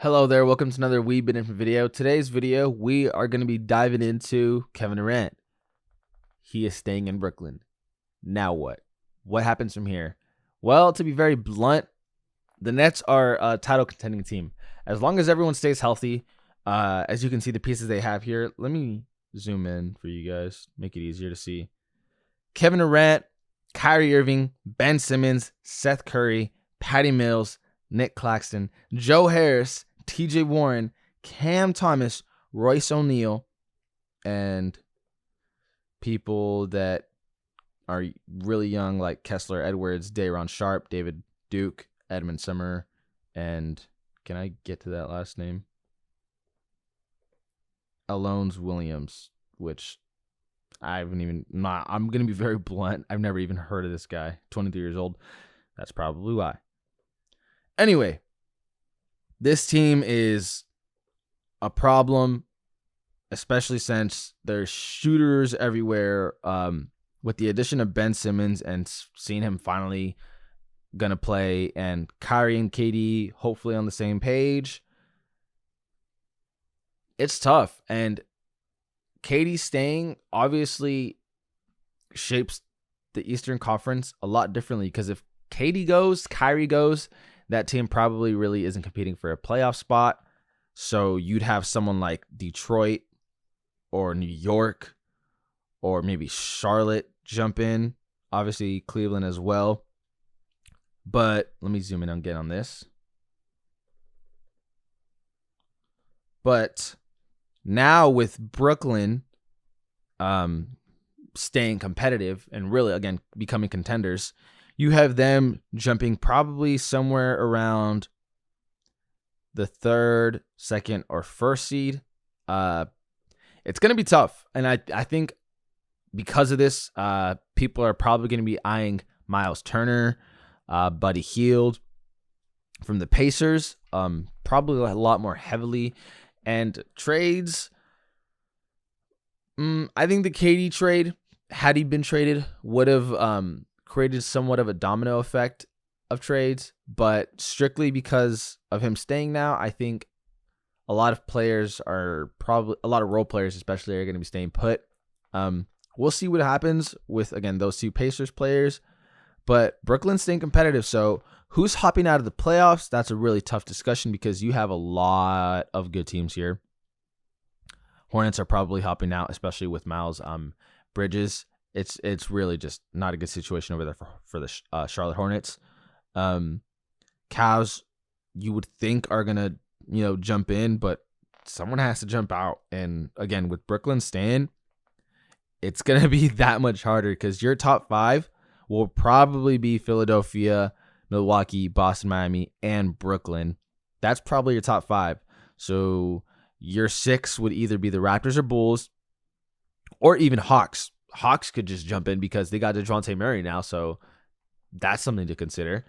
Hello there, welcome to another Wee Bit Info video. Today's video, we are going to be diving into Kevin Durant. He is staying in Brooklyn. Now what? What happens from here? Well, to be very blunt, the Nets are a title contending team. As long as everyone stays healthy, as you can see the pieces they have here. Let me zoom in for you guys, make it easier to see. Kevin Durant, Kyrie Irving, Ben Simmons, Seth Curry, Patty Mills, Nick Claxton, Joe Harris, TJ Warren, Cam Thomas, Royce O'Neal, and people that are really young like Kessler Edwards, Day'Ron Sharpe, David Duke, Edmund Summer, and can I get to that last name? Alones Williams, which I'm going to be very blunt. I've never even heard of this guy. 23 years old. That's probably why. Anyway, this team is a problem, especially since there's shooters everywhere. With the addition of Ben Simmons and seeing him finally going to play, and Kyrie and KD hopefully on the same page, it's tough. And KD staying obviously shapes the Eastern Conference a lot differently, because if KD goes, Kyrie goes, that team probably really isn't competing for a playoff spot. So you'd have someone like Detroit or New York or maybe Charlotte jump in. Obviously Cleveland as well. But let me zoom in again on this. But now with Brooklyn staying competitive and really, again, becoming contenders, you have them jumping probably somewhere around the third, second, or first seed. It's going to be tough. And I think because of this, people are probably going to be eyeing Miles Turner, Buddy Hield from the Pacers, probably a lot more heavily. And trades, I think the KD trade, had he been traded, would have created somewhat of a domino effect of trades, but strictly because of him staying now, I think a lot of players are probably, a lot of role players especially, are going to be staying put. We'll see what happens with, again, those two Pacers players, but Brooklyn's staying competitive. So who's hopping out of the playoffs? That's a really tough discussion because you have a lot of good teams here. Hornets are probably hopping out, especially with Miles Bridges. It's really just not a good situation over there for the Charlotte Hornets. Cavs, you would think, are gonna jump in, but someone has to jump out. And again, with Brooklyn staying, it's gonna be that much harder because your top five will probably be Philadelphia, Milwaukee, Boston, Miami, and Brooklyn. That's probably your top five. So your six would either be the Raptors or Bulls, or even Hawks. Hawks could just jump in because they got DeJounte Murray now, so that's something to consider.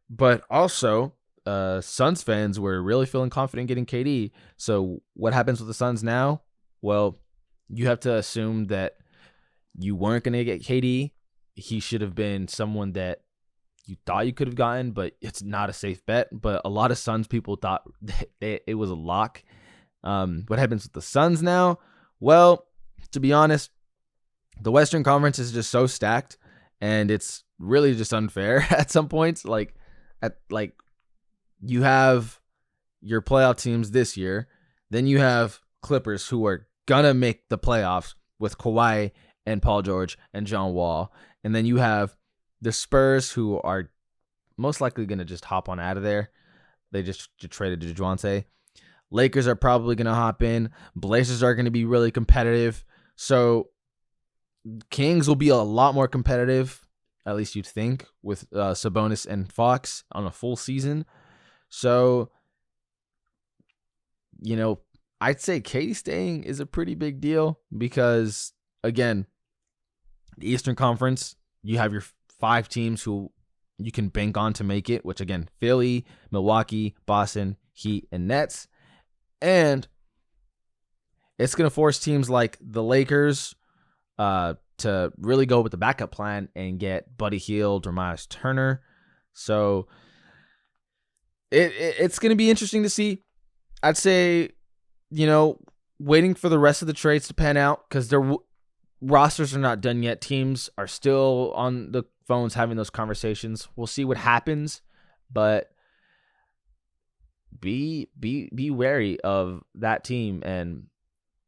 But also, Suns fans were really feeling confident getting KD. So what happens with the Suns now? Well, you have to assume that you weren't going to get KD. He should have been someone that you thought you could have gotten, but it's not a safe bet. But a lot of Suns people thought it was a lock. What happens with the Suns now? Well, to be honest, the Western Conference is just so stacked, and it's really just unfair at some points. Like you have your playoff teams this year, then you have Clippers who are gonna make the playoffs with Kawhi and Paul George and John Wall, and then you have the Spurs who are most likely gonna just hop on out of there. They just traded DeJounte. Lakers are probably gonna hop in. Blazers are gonna be really competitive. So Kings will be a lot more competitive, at least you'd think, with Sabonis and Fox on a full season. So, I'd say KD staying is a pretty big deal because, again, the Eastern Conference, you have your five teams who you can bank on to make it, which, again, Philly, Milwaukee, Boston, Heat, and Nets. And it's going to force teams like the Lakers to really go with the backup plan and get Buddy Hield or Miles Turner. So it's going to be interesting to see. I'd say, waiting for the rest of the trades to pan out because their rosters are not done yet. Teams are still on the phones having those conversations. We'll see what happens, but be wary of that team and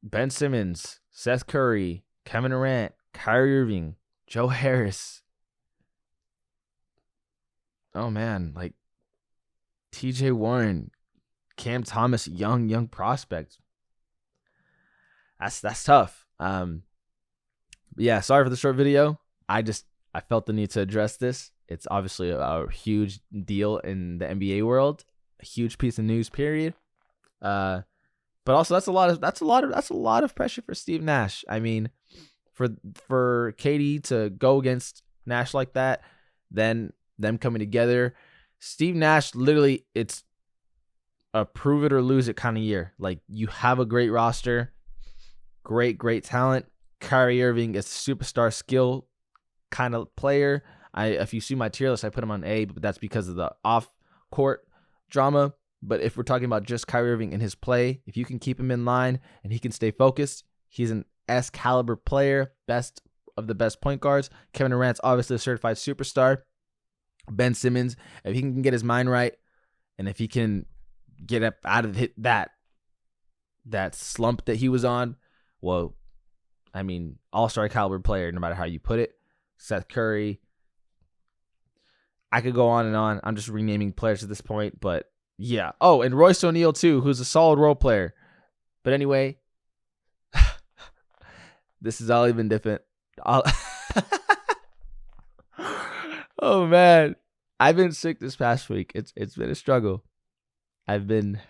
Ben Simmons, Seth Curry, Kevin Durant, Kyrie Irving, Joe Harris. Oh man, like TJ Warren, Cam Thomas, young prospects. That's tough. Yeah, sorry for the short video. I felt the need to address this. It's obviously a huge deal in the NBA world, a huge piece of news. Period. But also that's a lot of pressure for Steve Nash. I mean, for KD to go against Nash like that, then them coming together, Steve Nash literally, it's a prove it or lose it kind of year. Like, you have a great roster, great talent. Kyrie Irving is a superstar skill kind of player. If you see my tier list, I put him on A, but that's because of the off-court drama. But if we're talking about just Kyrie Irving and his play, if you can keep him in line and he can stay focused, he's an S-caliber player, best of the best point guards. Kevin Durant's obviously a certified superstar. Ben Simmons, if he can get his mind right, and if he can get up out of that slump that he was on, well, I mean, all-star caliber player, no matter how you put it. Seth Curry. I could go on and on. I'm just renaming players at this point, but yeah. Oh, and Royce O'Neal too, who's a solid role player. But anyway, this has all been different. Oh man, I've been sick this past week. It's been a struggle. I've been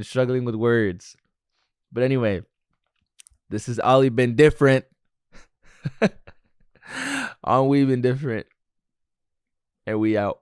struggling with words. But anyway, this has all been different. On We Been Different. And we out.